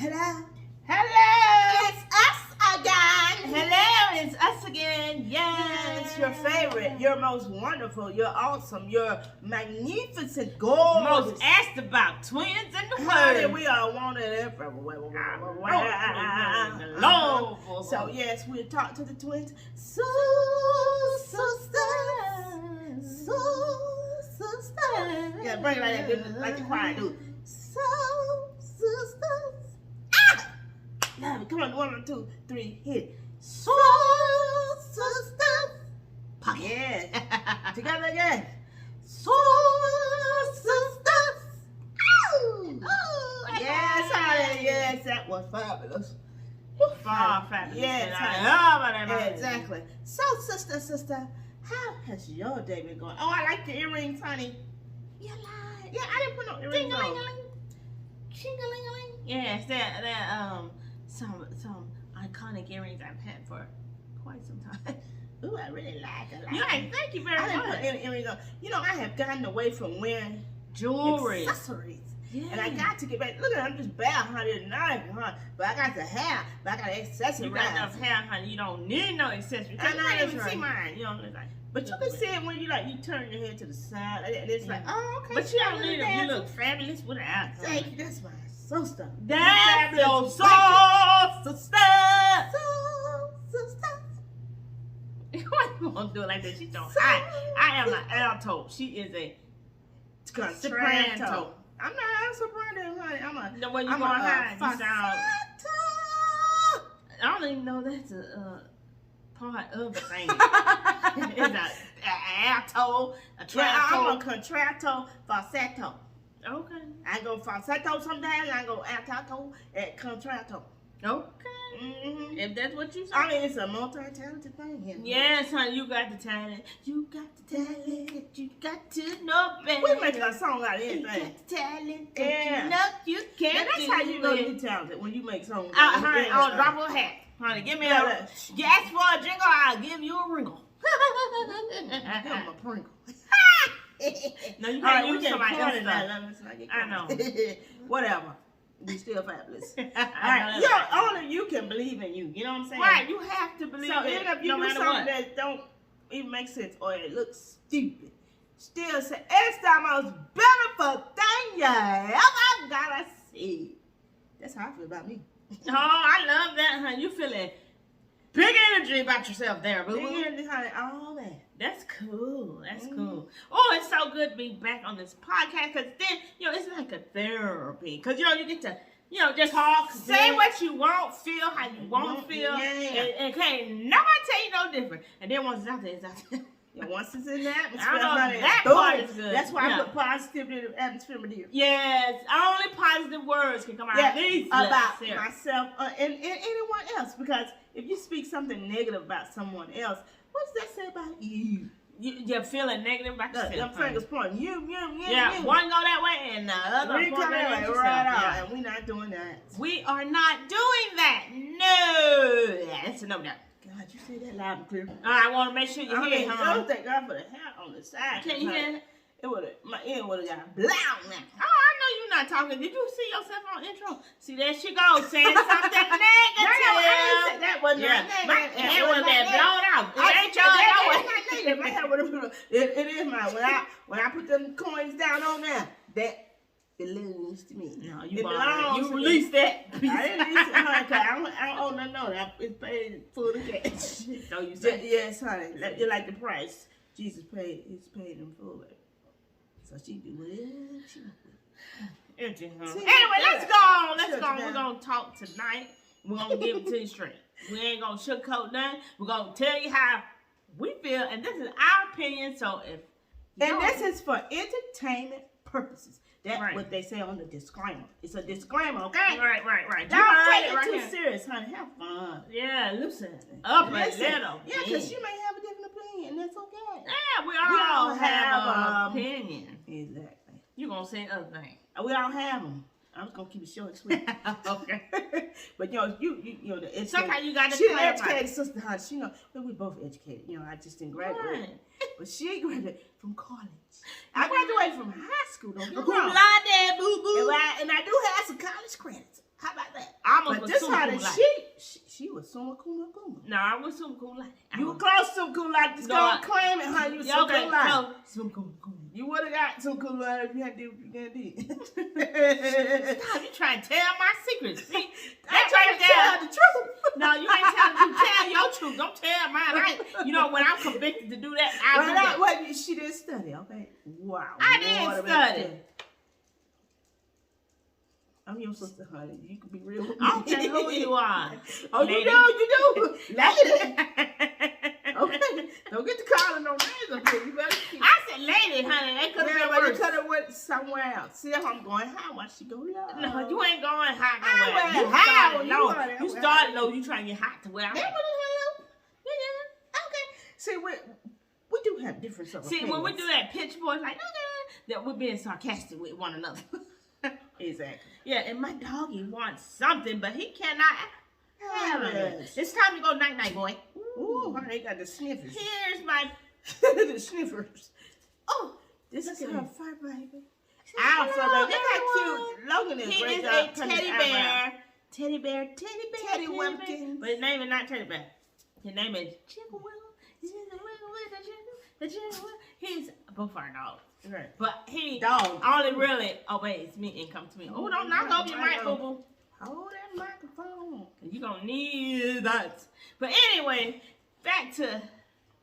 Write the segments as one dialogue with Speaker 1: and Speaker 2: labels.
Speaker 1: Hello.
Speaker 2: Hello.
Speaker 1: It's us again.
Speaker 2: Hello, it's us again.
Speaker 1: Yes, your favorite, your most wonderful, you're awesome, you're magnificent, gorgeous.
Speaker 2: Most asked about twins in the
Speaker 1: Honey,
Speaker 2: world.
Speaker 1: we are wanted everywhere.
Speaker 2: Lord.
Speaker 1: So yes, we'll talk to the twins. Soul sisters. Yeah, bring it like that, like the choir do. Soul sisters. Ah! Love it. Come on, 1, 2, 3, hit. Soul sisters. Yeah. Together again. Soul sisters. Ow! Oh, yes, honey. Yes, that was fabulous.
Speaker 2: Fabulous.
Speaker 1: Yes,
Speaker 2: honey.
Speaker 1: exactly. So, sister, how has your day been going? Oh, I like the earrings, honey. You lied. Yeah, I didn't put no earrings on.
Speaker 2: Ding-a-ling-a-ling.
Speaker 1: Ching-a-ling-a-ling.
Speaker 2: Yes, some iconic earrings I've had for quite some time.
Speaker 1: Ooh, I really like it.
Speaker 2: Yeah, thank you very
Speaker 1: I didn't put
Speaker 2: much.
Speaker 1: any earrings on. You know, I have gotten away from wearing
Speaker 2: Jewelry.
Speaker 1: accessories.
Speaker 2: Yeah.
Speaker 1: And I got to get back. Look at I'm just bad, honey, tonight, huh? But I got the hair. But I got the accessories.
Speaker 2: You got enough hair, honey. You don't need no accessories.
Speaker 1: I know,
Speaker 2: You can't
Speaker 1: that's
Speaker 2: even
Speaker 1: right.
Speaker 2: see mine. You know, it's like,
Speaker 1: But you can see it when you turn your head to the side, and it's like, oh, okay.
Speaker 2: but you
Speaker 1: she
Speaker 2: don't
Speaker 1: got
Speaker 2: need
Speaker 1: a
Speaker 2: it. You
Speaker 1: little
Speaker 2: look fabulous without.
Speaker 1: Thank you. That's my sister.
Speaker 2: That's your
Speaker 1: Fabulous
Speaker 2: soul sister.
Speaker 1: Soul sister.
Speaker 2: Why you gonna do it like that? She's so high. I am an alto. She is a
Speaker 1: Contralto. I'm not a soprano, honey. I'm a.
Speaker 2: The way you
Speaker 1: I'm
Speaker 2: going
Speaker 1: a,
Speaker 2: high, you sound.
Speaker 1: falsetto.
Speaker 2: I don't even know that's a part of the thing. It's a alto, a
Speaker 1: Yeah, I'm a
Speaker 2: tralto.
Speaker 1: contralto, falsetto.
Speaker 2: Okay.
Speaker 1: I go falsetto sometimes. I go alto and contralto.
Speaker 2: Okay.
Speaker 1: Mm-hmm.
Speaker 2: If that's what you say.
Speaker 1: I mean, it's a multi-talented thing here.
Speaker 2: Yes, honey, you got the talent. You got the talent. You got to know better.
Speaker 1: We making a song out of
Speaker 2: You
Speaker 1: anything.
Speaker 2: got the talent.
Speaker 1: Yeah.
Speaker 2: You know you can't
Speaker 1: And that's
Speaker 2: do
Speaker 1: how you know
Speaker 2: it.
Speaker 1: you're talented, when you make songs.
Speaker 2: Honey, I'll drop a hat. Honey, give me a. You ask for a jingle, I'll give you a wrinkle.
Speaker 1: Give him a Pringle.
Speaker 2: No, you
Speaker 1: All right,
Speaker 2: can't
Speaker 1: we
Speaker 2: use
Speaker 1: get
Speaker 2: somebody
Speaker 1: corny
Speaker 2: else's
Speaker 1: now.
Speaker 2: stuff.
Speaker 1: Let's not get
Speaker 2: I know.
Speaker 1: corny. Whatever. We still fabulous. All
Speaker 2: I
Speaker 1: right,
Speaker 2: know.
Speaker 1: only you can believe in you. You know what I'm saying?
Speaker 2: Right, you have to believe
Speaker 1: So
Speaker 2: it,
Speaker 1: even if you
Speaker 2: no
Speaker 1: do
Speaker 2: matter
Speaker 1: something
Speaker 2: what.
Speaker 1: that don't even make sense or it looks stupid, still say it's the most beautiful thing you ever gotta see. That's how I feel about me.
Speaker 2: Oh, I love that, honey. You feeling big energy about yourself there, boo.
Speaker 1: Big energy, honey, all that.
Speaker 2: That's cool. That's cool. Oh, it's so good to be back on this podcast because then, it's like a therapy. Because, you get to, just
Speaker 1: Talk,
Speaker 2: say
Speaker 1: yeah.
Speaker 2: what you want, feel how you want to feel.
Speaker 1: Yeah.
Speaker 2: And can't nobody tell you no different. And then once it's out there, it's out there.
Speaker 1: Yeah, once it's in the atmosphere,
Speaker 2: I know
Speaker 1: honey,
Speaker 2: that
Speaker 1: boom.
Speaker 2: part is good.
Speaker 1: That's why
Speaker 2: Yeah.
Speaker 1: I put positivity in the atmosphere with you.
Speaker 2: Yes, only positive words can come out of these
Speaker 1: about
Speaker 2: lips here.
Speaker 1: myself and anyone else. Because if you speak something negative about someone else, what does that say about you?
Speaker 2: You're feeling negative about
Speaker 1: Look,
Speaker 2: yourself.
Speaker 1: them fingers pointing. You.
Speaker 2: Yeah, one go that way and the other
Speaker 1: We
Speaker 2: point
Speaker 1: come
Speaker 2: right
Speaker 1: that
Speaker 2: at
Speaker 1: way,
Speaker 2: yourself.
Speaker 1: right
Speaker 2: Yeah.
Speaker 1: on, and we not doing that.
Speaker 2: We are not doing that. No. That's a no doubt.
Speaker 1: God, you say that loud and clear.
Speaker 2: I want to make sure you hear it, huh?
Speaker 1: Oh, thank God for the hair on the side.
Speaker 2: Can you hear it?
Speaker 1: My ear would have got blown now.
Speaker 2: Oh, I know you're not talking. Did you see yourself on intro? See, there she goes saying something negative.
Speaker 1: That wasn't
Speaker 2: Yeah,
Speaker 1: right.
Speaker 2: my hair was that blown out. It ain't yours, no way.
Speaker 1: My hair would have. It is mine. When I put them coins down on there, that belongs to me.
Speaker 2: No,
Speaker 1: It
Speaker 2: you
Speaker 1: belongs
Speaker 2: you
Speaker 1: to
Speaker 2: released
Speaker 1: me.
Speaker 2: that.
Speaker 1: I didn't release it, honey, 'cause I don't owe nothing on it. It's paid full to cash.
Speaker 2: So you said.
Speaker 1: Yes, honey. You like the price. Jesus paid. He's paid in full. So she do whatever she wants.
Speaker 2: Empty, huh?
Speaker 1: See,
Speaker 2: Anyway, let's go on. Let's
Speaker 1: Shut
Speaker 2: go on.
Speaker 1: you
Speaker 2: We're
Speaker 1: down.
Speaker 2: going to talk tonight. We're going to give it to you straight. We ain't going to sugarcoat nothing. We're going to tell you how we feel. And this is our opinion. So if you
Speaker 1: And
Speaker 2: don't-
Speaker 1: this is for entertainment purposes. That's
Speaker 2: Right.
Speaker 1: what they say on the disclaimer. It's a disclaimer, okay?
Speaker 2: Right. You
Speaker 1: Don't
Speaker 2: heard
Speaker 1: take it
Speaker 2: right
Speaker 1: too
Speaker 2: here.
Speaker 1: serious, honey. Have fun.
Speaker 2: Yeah, loosen up a
Speaker 1: Listen.
Speaker 2: little.
Speaker 1: Yeah, because you may have a different opinion. That's okay.
Speaker 2: Yeah, we
Speaker 1: all
Speaker 2: all
Speaker 1: have,
Speaker 2: have an opinion.
Speaker 1: Exactly.
Speaker 2: You going to say other thing.
Speaker 1: We all have them. I was gonna keep it short and sweet.
Speaker 2: Okay.
Speaker 1: But you know, the educated,
Speaker 2: Sometimes you got to
Speaker 1: she's an
Speaker 2: clarify.
Speaker 1: educated sister, honey. She know we both educated. I just didn't graduate,
Speaker 2: Right.
Speaker 1: but she graduated from college. I graduated from high school. Don't get me
Speaker 2: Who
Speaker 1: wrong.
Speaker 2: lied there, boo boo?
Speaker 1: And I do have some college credits. How about that?
Speaker 2: almost
Speaker 1: But
Speaker 2: was
Speaker 1: this
Speaker 2: summa
Speaker 1: how
Speaker 2: cum
Speaker 1: that
Speaker 2: laude.
Speaker 1: she was summa cum laude.
Speaker 2: No, I was summa cum laude.
Speaker 1: You were close to cum laude. Just go claim it, huh? You was summa cum laude.
Speaker 2: No, summa cum laude.
Speaker 1: You would have got summa cum laude if you had to do what you gonna do.
Speaker 2: Stop, you trying to tell my secrets. See,
Speaker 1: I'm trying to tell the truth.
Speaker 2: No, you ain't telling you tell your truth. Don't tell mine. You know, when I'm convicted to do that, I'll do that.
Speaker 1: Wait, she didn't study, okay? Wow.
Speaker 2: I didn't study.
Speaker 1: I'm your sister, honey. You can be real with me.
Speaker 2: I don't care who you are.
Speaker 1: Oh,
Speaker 2: lady.
Speaker 1: you do. Lady. Okay. Don't get to calling no names up here. You better keep.
Speaker 2: I said lady, honey. They could have been worse.
Speaker 1: You could have went somewhere else. See if I'm going high. Why she go low?
Speaker 2: No, you ain't going hot
Speaker 1: I
Speaker 2: nowhere.
Speaker 1: went high.
Speaker 2: You started low. You trying to get hot to where I'm
Speaker 1: That
Speaker 2: at.
Speaker 1: wasn't hello. Okay. See, we do have different sort of
Speaker 2: See, when we
Speaker 1: opinions.
Speaker 2: do that pitch voice, like, okay, that we're being sarcastic with one another.
Speaker 1: Exactly.
Speaker 2: Yeah, and my doggy wants something, but he cannot have it.
Speaker 1: Yes.
Speaker 2: It's time to go night-night, boy.
Speaker 1: Ooh, honey, they got the sniffers.
Speaker 2: Here's my...
Speaker 1: The sniffers.
Speaker 2: Oh,
Speaker 1: This is
Speaker 2: look at
Speaker 1: her
Speaker 2: him.
Speaker 1: fur baby.
Speaker 2: Hello,
Speaker 1: Our fur baby.
Speaker 2: everyone.
Speaker 1: Look how cute. Logan is
Speaker 2: He
Speaker 1: great
Speaker 2: is
Speaker 1: job
Speaker 2: a
Speaker 1: cutting his
Speaker 2: teddy
Speaker 1: eyebrow.
Speaker 2: bear. Teddy bear.
Speaker 1: Teddy Wumpkins.
Speaker 2: But his name is not Teddy Bear. His name is Chicken Wiggle. He's in the wiggle with the chicken wiggle. He's both our dogs.
Speaker 1: Right.
Speaker 2: But he
Speaker 1: Dog.
Speaker 2: only really obeys me and comes to me. Oh, don't knock off your mic, boo-boo.
Speaker 1: Hold that microphone.
Speaker 2: You're going to need that. But anyway, back to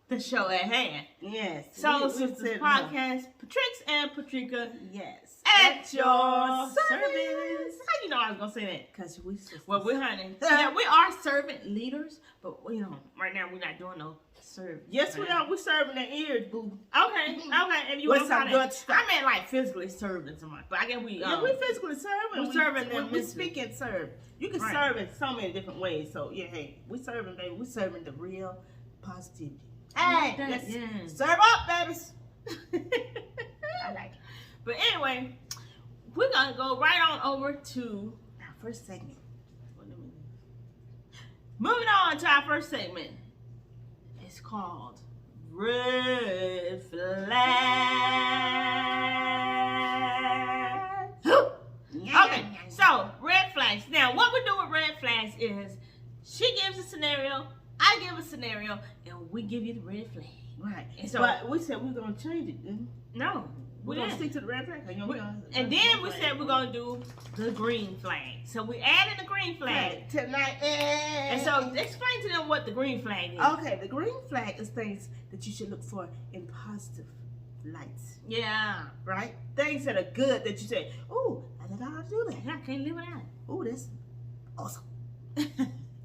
Speaker 2: the show at hand.
Speaker 1: Yes.
Speaker 2: Soul
Speaker 1: we
Speaker 2: Sisters
Speaker 1: said
Speaker 2: Podcast, Patrix&Patrica
Speaker 1: yes.
Speaker 2: at your
Speaker 1: service.
Speaker 2: service. How you know I was going to say that?
Speaker 1: Because we sisters.
Speaker 2: Well, we're honey. Yeah, we are servant leaders, but you know, right now we're not doing no service.
Speaker 1: Yes, we are. We're serving the ears, boo.
Speaker 2: Okay, okay. If you
Speaker 1: With
Speaker 2: want
Speaker 1: some
Speaker 2: to
Speaker 1: good stuff.
Speaker 2: I meant like physically serving someone, but I guess we
Speaker 1: Yeah, we physically serving.
Speaker 2: we're serving them
Speaker 1: We
Speaker 2: mentally.
Speaker 1: speak and serve. You can
Speaker 2: Right.
Speaker 1: serve in so many different ways. So yeah, hey, we serving, baby. We serving the real positivity. Hey, let's serve up, babies.
Speaker 2: I like it. But anyway, we're gonna go right on over to
Speaker 1: Our first segment.
Speaker 2: moving on to our first segment. It's called Red Flags. Okay, so red flags. Now, what we do with red flags is she gives a scenario, I give a scenario, and we give you the red flag.
Speaker 1: Right.
Speaker 2: And so,
Speaker 1: But we said we're gonna change it.
Speaker 2: no,
Speaker 1: We're gonna stick to the red flag.
Speaker 2: and then we said we're gonna do the green flag. So we added the green flag.
Speaker 1: Tonight.
Speaker 2: And so explain to them what the green flag is.
Speaker 1: Okay, the green flag is things that you should look for in positive lights,
Speaker 2: Yeah.
Speaker 1: right? Things that are good that you say, "Ooh, I think I ought to do that."
Speaker 2: I can't live without
Speaker 1: Ooh, that's awesome.
Speaker 2: it.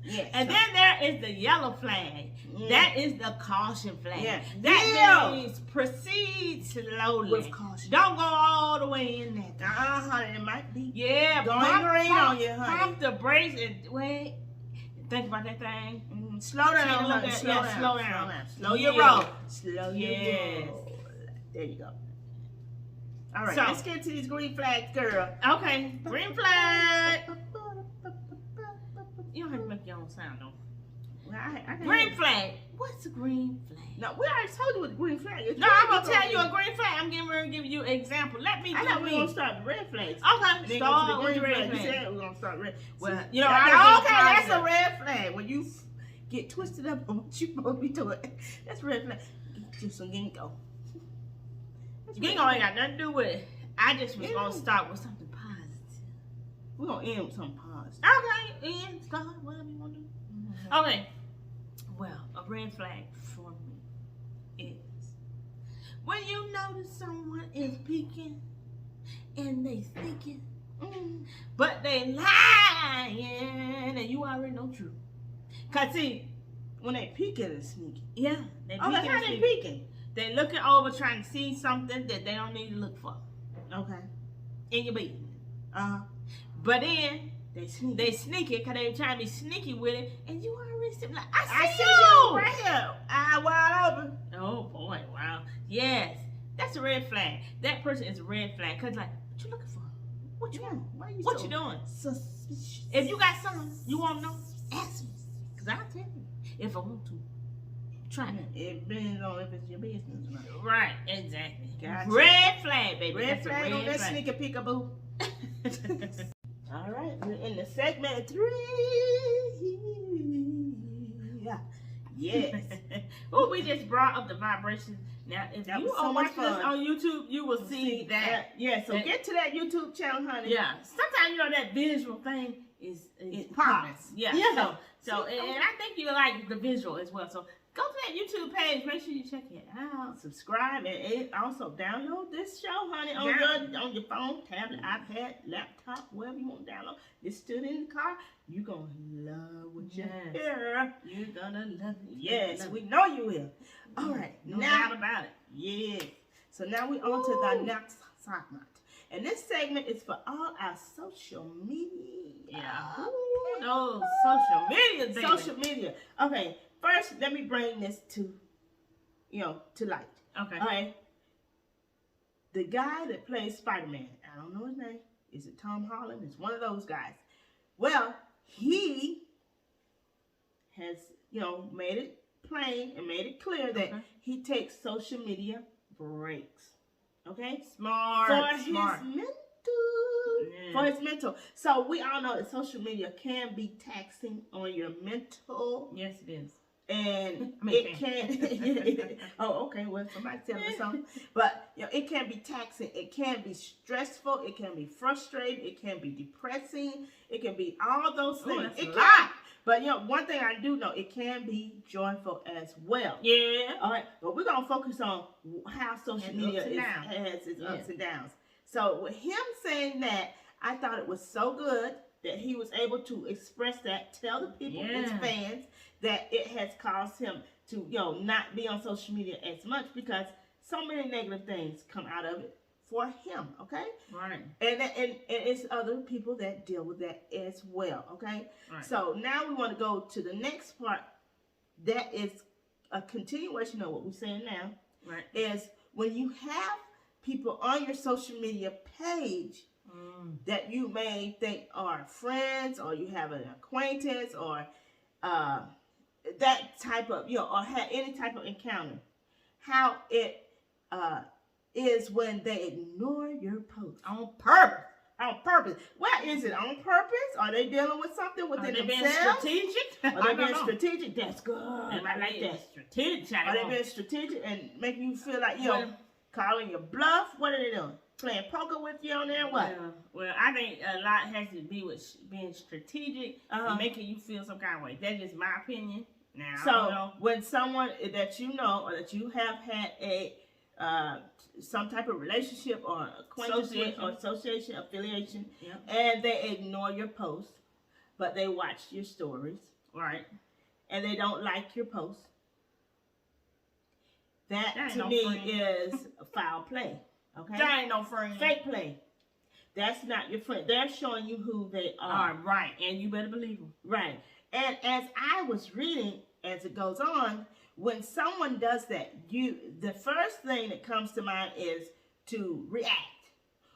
Speaker 1: Yeah.
Speaker 2: And then there is the yellow flag.
Speaker 1: Yeah.
Speaker 2: That is the caution flag.
Speaker 1: Yeah.
Speaker 2: That means proceed slowly.
Speaker 1: With caution.
Speaker 2: Don't go all the way in there.
Speaker 1: It might be.
Speaker 2: Yeah,
Speaker 1: Going green on you, honey.
Speaker 2: Pump the brakes and wait. Think about that thing.
Speaker 1: Slow down,
Speaker 2: Take a look
Speaker 1: honey.
Speaker 2: at-
Speaker 1: Slow
Speaker 2: yeah,
Speaker 1: down.
Speaker 2: slow down.
Speaker 1: Slow your
Speaker 2: Yeah.
Speaker 1: roll. Slow your
Speaker 2: Yes.
Speaker 1: roll. There you go. All right,
Speaker 2: So-
Speaker 1: let's get to these green flags, girl.
Speaker 2: Okay, green flag. You don't have to make your own sound, though.
Speaker 1: Well, I can
Speaker 2: Green
Speaker 1: hear
Speaker 2: flag. What's a green flag?
Speaker 1: it. No, we already told you what the green flag is.
Speaker 2: No, I'm gonna tell you a green flag. I'm getting ready to give you an example. Let me
Speaker 1: I
Speaker 2: do
Speaker 1: thought we were gonna
Speaker 2: me.
Speaker 1: start with red flags.
Speaker 2: Okay,
Speaker 1: Then
Speaker 2: start
Speaker 1: go to
Speaker 2: with
Speaker 1: the
Speaker 2: the
Speaker 1: green
Speaker 2: red
Speaker 1: flag. You
Speaker 2: flag.
Speaker 1: said we were gonna start red.
Speaker 2: Well,
Speaker 1: See,
Speaker 2: you know,
Speaker 1: now,
Speaker 2: I
Speaker 1: now,
Speaker 2: was
Speaker 1: okay,
Speaker 2: being
Speaker 1: that's a
Speaker 2: positive.
Speaker 1: red flag. When you get twisted up on what you supposed to be doing, that's a red flag. Get you some ginkgo. That's red
Speaker 2: Ginkgo ain't
Speaker 1: flag.
Speaker 2: got nothing to do with it. I just was
Speaker 1: Yeah.
Speaker 2: gonna start with something positive.
Speaker 1: We're gonna end with something positive.
Speaker 2: Okay, and start whatever you want to do. Okay. Well, a red flag for me is when you notice someone is peeking and they thinking, but they lying, and you already know true. Cause see,
Speaker 1: When they peeking and sneaking.
Speaker 2: yeah, they
Speaker 1: Oh, that's
Speaker 2: peeking
Speaker 1: how
Speaker 2: and
Speaker 1: they
Speaker 2: sneaking.
Speaker 1: peeking.
Speaker 2: They looking over trying to see something that they don't need to look for
Speaker 1: Okay.
Speaker 2: in your business. But then
Speaker 1: They sneak.
Speaker 2: they sneaky because they trying to be sneaky with it, and you already see like, I
Speaker 1: I
Speaker 2: see
Speaker 1: see
Speaker 2: you.
Speaker 1: you right here. Eye wide open.
Speaker 2: Oh boy, wow. Yes, that's a red flag. That person is a red flag. Cause like, what you looking for? What you want?
Speaker 1: Why
Speaker 2: What you doing?
Speaker 1: Suspicious.
Speaker 2: If you got something you want to know, ask me. Cause I'll tell you if I want to. Try me.
Speaker 1: It depends on if it's your business, right?
Speaker 2: Right, exactly.
Speaker 1: Gotcha.
Speaker 2: Red flag, baby.
Speaker 1: Red
Speaker 2: That's a
Speaker 1: flag on
Speaker 2: red
Speaker 1: that
Speaker 2: flag.
Speaker 1: sneaker peekaboo. All right, we're in the segment 3. Yes.
Speaker 2: Oh, we just brought up the vibrations. Now, if
Speaker 1: That
Speaker 2: you
Speaker 1: was so
Speaker 2: are
Speaker 1: much
Speaker 2: watching this
Speaker 1: fun.
Speaker 2: on YouTube, you will see that.
Speaker 1: Yeah, so get to that YouTube channel, honey.
Speaker 2: Yeah. Sometimes, you know, that visual thing is
Speaker 1: popping.
Speaker 2: Yeah.
Speaker 1: Yeah.
Speaker 2: So and I think you like the visual as well. So go to that YouTube page. Make sure you check it out.
Speaker 1: Subscribe and also download this show, honey, on your phone, tablet, iPad, laptop, wherever you want to download. Just stood in the car. You're going to love what you hear.
Speaker 2: You're going to love it.
Speaker 1: Yes, we know you will. All right.
Speaker 2: No doubt about it.
Speaker 1: Yeah. So now we're on to the next segment. And this segment is for all our social media.
Speaker 2: Yeah. Ooh, those social media, baby.
Speaker 1: Social media. Okay. First, let me bring this to light.
Speaker 2: Okay.
Speaker 1: All right. The guy that plays Spider-Man, I don't know his name. Is it Tom Holland? It's one of those guys. Well, he has, made it plain and made it clear that he takes social media breaks. Okay?
Speaker 2: Smart.
Speaker 1: For his mental. So we all know that social media can be taxing on your mental.
Speaker 2: Yes, it is.
Speaker 1: And it can. Oh, okay. Well, somebody tell me something. But it can be taxing. It can be stressful. It can be frustrating. It can be depressing. It can be all those things.
Speaker 2: It
Speaker 1: can. But one thing I do know, it can be joyful as well.
Speaker 2: Yeah.
Speaker 1: All right. But we're gonna focus on how social media has its ups and downs. So with him saying that, I thought it was so good that he was able to express that, tell the people, his fans, that it has caused him to, not be on social media as much because so many negative things come out of it for him, okay?
Speaker 2: Right.
Speaker 1: And it's other people that deal with that as well, okay?
Speaker 2: Right.
Speaker 1: So now we want to go to the next part that is a continuation of what we're saying now.
Speaker 2: Right.
Speaker 1: Is when you have people on your social media page that you may think are friends or you have an acquaintance or that type of, or had any type of encounter, how it is when they ignore your post.
Speaker 2: On purpose.
Speaker 1: On purpose. Well, is it on purpose? Are they dealing with something within themselves?
Speaker 2: Being strategic?
Speaker 1: Are they being strategic? That's good. I like that.
Speaker 2: Strategic.
Speaker 1: Are they being strategic and making you feel like, calling your bluff? What are they doing? Playing poker with you on there? What?
Speaker 2: Well, I think a lot has to be with being strategic and making you feel some kind of way. That's just my opinion. Now,
Speaker 1: so when someone that you know or that you have had a some type of relationship or acquaintance with or association, affiliation, and they ignore your posts, but they watch your stories, right? And they don't like your posts. That to me is foul play. Okay?
Speaker 2: That ain't no friend.
Speaker 1: Fake play. That's not your friend. They're showing you who they are.
Speaker 2: Right. And you better believe them.
Speaker 1: Right. And as I was reading, as it goes on, when someone does that, the first thing that comes to mind is to react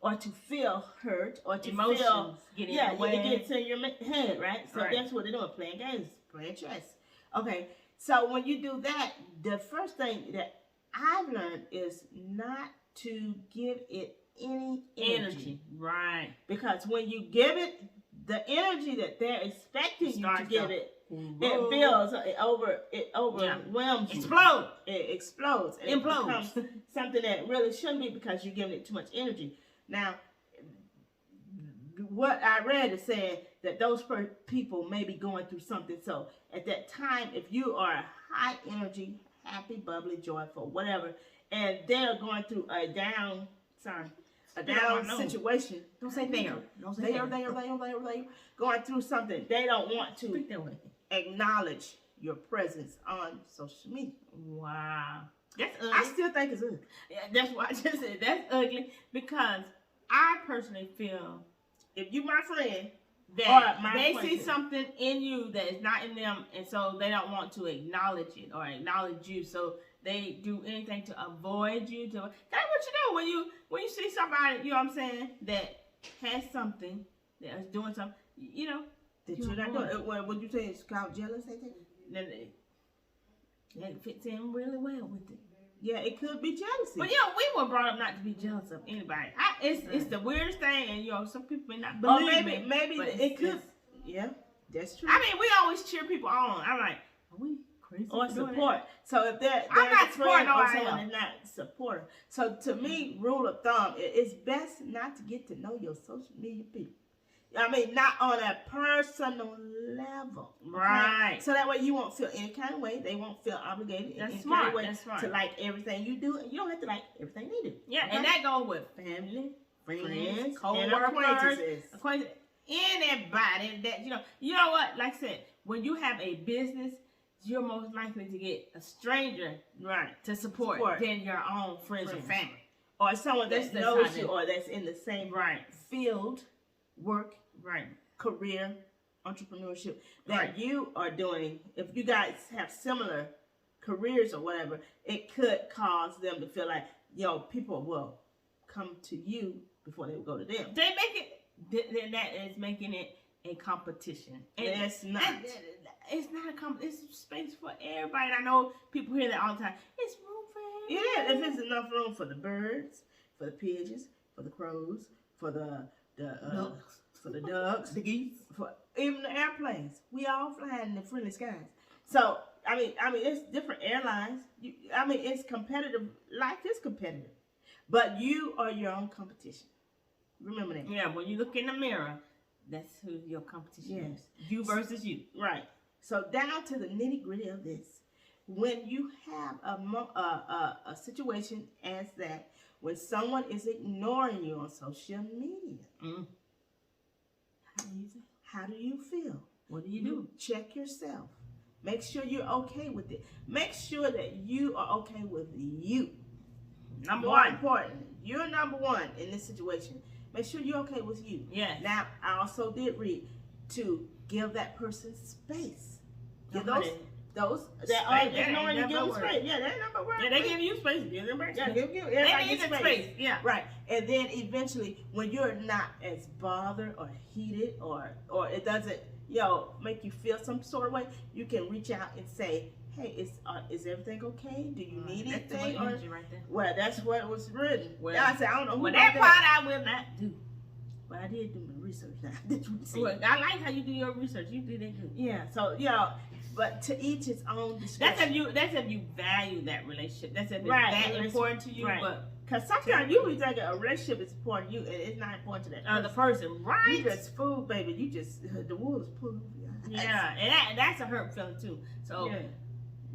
Speaker 1: or to feel hurt or to feel it gets in your head, right? So that's what they're doing, playing games, playing chess. Okay. So when you do that, the first thing that I've learned is not to give it any energy.
Speaker 2: Right.
Speaker 1: Because when you give it the energy that they're expecting you to give it, it builds, it overwhelms you. It explodes. And it becomes something that really shouldn't be because you're giving it too much energy. Now, what I read is saying that those people may be going through something. So at that time, if you are high energy, happy, bubbly, joyful, whatever, and they're going through a down situation.
Speaker 2: Don't say there. Don't say
Speaker 1: they going through something. They don't want to acknowledge your presence on social media.
Speaker 2: Wow. That's ugly.
Speaker 1: I still think it's ugly.
Speaker 2: Yeah, that's what I just said. That's ugly because I personally feel
Speaker 1: if you my friend,
Speaker 2: that they see something in you that is not in them, and so they don't want to acknowledge it or acknowledge you. So they do anything to avoid you. That's what you know when you see somebody, you know what I'm saying, that has something, that is doing something,
Speaker 1: that you're not doing. What you say is called jealous?
Speaker 2: Then it fits in really well with it.
Speaker 1: Yeah, it could be jealousy.
Speaker 2: But we were brought up not to be jealous of anybody. It's the weirdest thing, and some people may not believe
Speaker 1: or maybe it could. Yeah, that's true.
Speaker 2: I mean, we always cheer people on. I'm like, are we crazy?
Speaker 1: Or support. So if they're
Speaker 2: I'm not supporting
Speaker 1: or someone is not supportive. So to me, rule of thumb, it's best not to get to know your social media people. I mean, not on a personal level.
Speaker 2: Right.
Speaker 1: Okay? So that way you won't feel any kind of way. They won't feel obligated in any kind of way to like everything you do. And you don't have to like everything they do.
Speaker 2: Yeah,
Speaker 1: okay?
Speaker 2: and that goes with
Speaker 1: family, friends,
Speaker 2: co-workers, anybody that, you know what? Like I said, when you have a business, you're most likely to get a stranger to support than your own friends or family.
Speaker 1: Or someone that knows you or that's in the same field, work, career, entrepreneurship that you are doing. If you guys have similar careers or whatever, it could cause them to feel like, people will come to you before they will go to them.
Speaker 2: They make it, then that is making it a competition. And
Speaker 1: it's not.
Speaker 2: It's not a competition. It's space for everybody. And I know people hear that all the time. It's room for everybody.
Speaker 1: Yeah, if there's enough room for the birds, for the pigeons, for the crows, for the ducks, for the ducks, the geese, for even the airplanes. We all flying in the friendly skies. So I mean, it's different airlines. It's competitive. Life is competitive, but you are your own competition. Remember that.
Speaker 2: Yeah, when you look in the mirror, that's who your competition is. You versus you.
Speaker 1: Right. So down to the nitty gritty of this. When you have a situation as that, when someone is ignoring you on social media, how do you feel?
Speaker 2: What do you do?
Speaker 1: Check yourself. Make sure you're okay with it. Make sure that you are okay with you.
Speaker 2: Number one.
Speaker 1: Important. You're number one in this situation. Make sure you're okay with you.
Speaker 2: Yes.
Speaker 1: Now, I also did read to give that person space. Give those that are ignoring you, give them space. Yeah, that number one.
Speaker 2: Yeah, they give you space. Give them space.
Speaker 1: Yeah, give everybody
Speaker 2: space. Yeah.
Speaker 1: Right. And then eventually, when you're not as bothered or heated or it doesn't, make you feel some sort of way, you can reach out and say, hey, is everything okay? Do you need anything?
Speaker 2: Right there.
Speaker 1: Well, that's what was written.
Speaker 2: Well,
Speaker 1: I said, I don't know who
Speaker 2: that part I will not do.
Speaker 1: But I did do my research now.
Speaker 2: Well, I like how you do your research. You did that good.
Speaker 1: Yeah. So but to each his own discretion.
Speaker 2: That's if you value that relationship. That's if it's that important to you.
Speaker 1: Right.
Speaker 2: But
Speaker 1: because sometimes you be thinking a relationship is important to you, and it's not important to that person.
Speaker 2: The person, right?
Speaker 1: You just fool, baby. You just the wool is pulling over your eyes.
Speaker 2: Yeah, and that's a hurt feeling too. So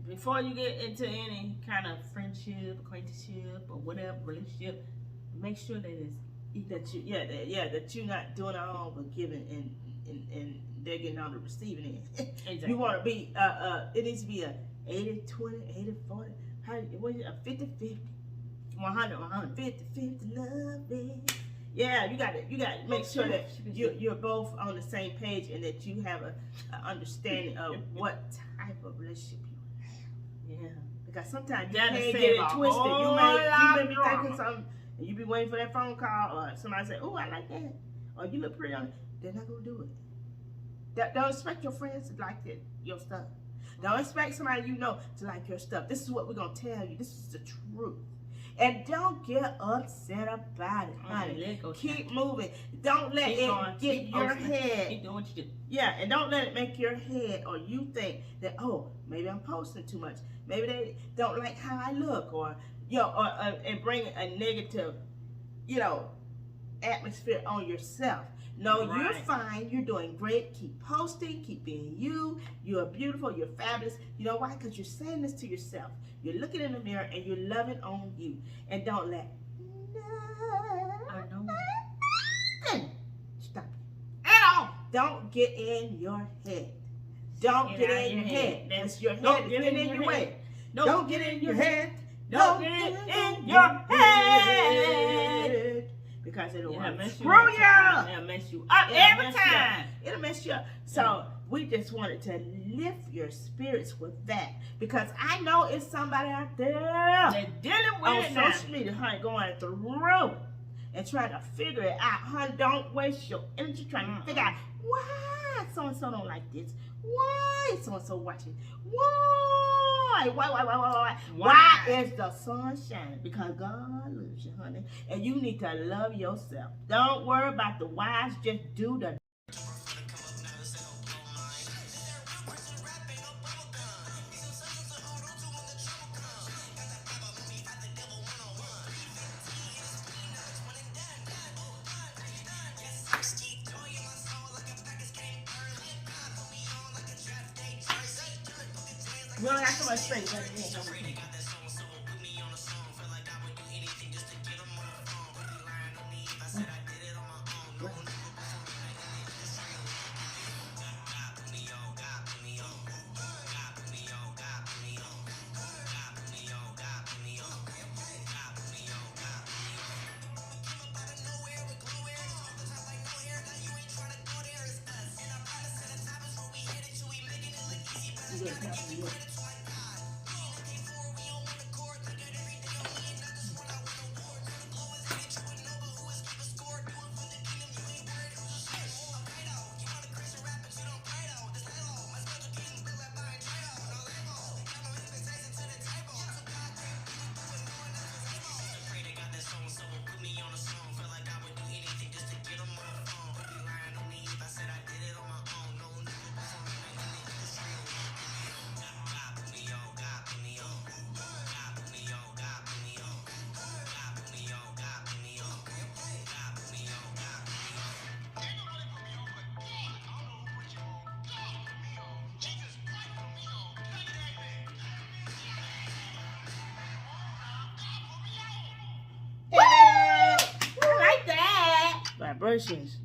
Speaker 2: before you get into any kind of friendship, acquaintanceship, or whatever relationship, make sure that
Speaker 1: that you're not doing it all but giving and they're getting on the receiving end.
Speaker 2: Exactly.
Speaker 1: You want to be it needs to be a 80-20, 80-40, what is it, a 50-50, 100, 50-50 loving. Yeah, you got to make sure that you're both on the same page and that you have an understanding of what type of relationship you have. Yeah, because sometimes you can't get it twisted. You may be thinking something and you be waiting for that phone call or somebody say, "Oh, I like that," or "You look pretty on it." They're not gonna do it. Don't expect your friends to like your stuff. Don't expect somebody to like your stuff. This is what we're gonna tell you. This is the truth. And don't get upset about it, honey. Keep moving. Don't let it get your head.
Speaker 2: Keep doing what you do.
Speaker 1: Yeah, and don't let it make your head or you think that, maybe I'm posting too much. Maybe they don't like how I look, or and bring a negative, atmosphere on yourself. No, you're fine. You're doing great. Keep posting. Keep being you. You're beautiful. You're fabulous. You know why? Because you're saying this to yourself. You're looking in the mirror and you're loving on you. And don't let nothing stop you at all. Don't get in your head. Don't get in your head. That's your head is getting in your way. Don't get in your head. Don't get in your head. Because it'll screw you up.
Speaker 2: It'll mess you up every time.
Speaker 1: It'll mess you up. So we just wanted to lift your spirits with that. Because I know it's somebody out there
Speaker 2: they're dealing with
Speaker 1: on social media, honey, going through and trying to figure it out. Honey, don't waste your energy trying to figure out why so-and-so don't like this. Why so-and-so watching? Why Why? Why is the sun shining? Because God loves you, honey. And you need to love yourself. Don't worry about the whys. Just do the. We only got so much space. I like that. Vibrations.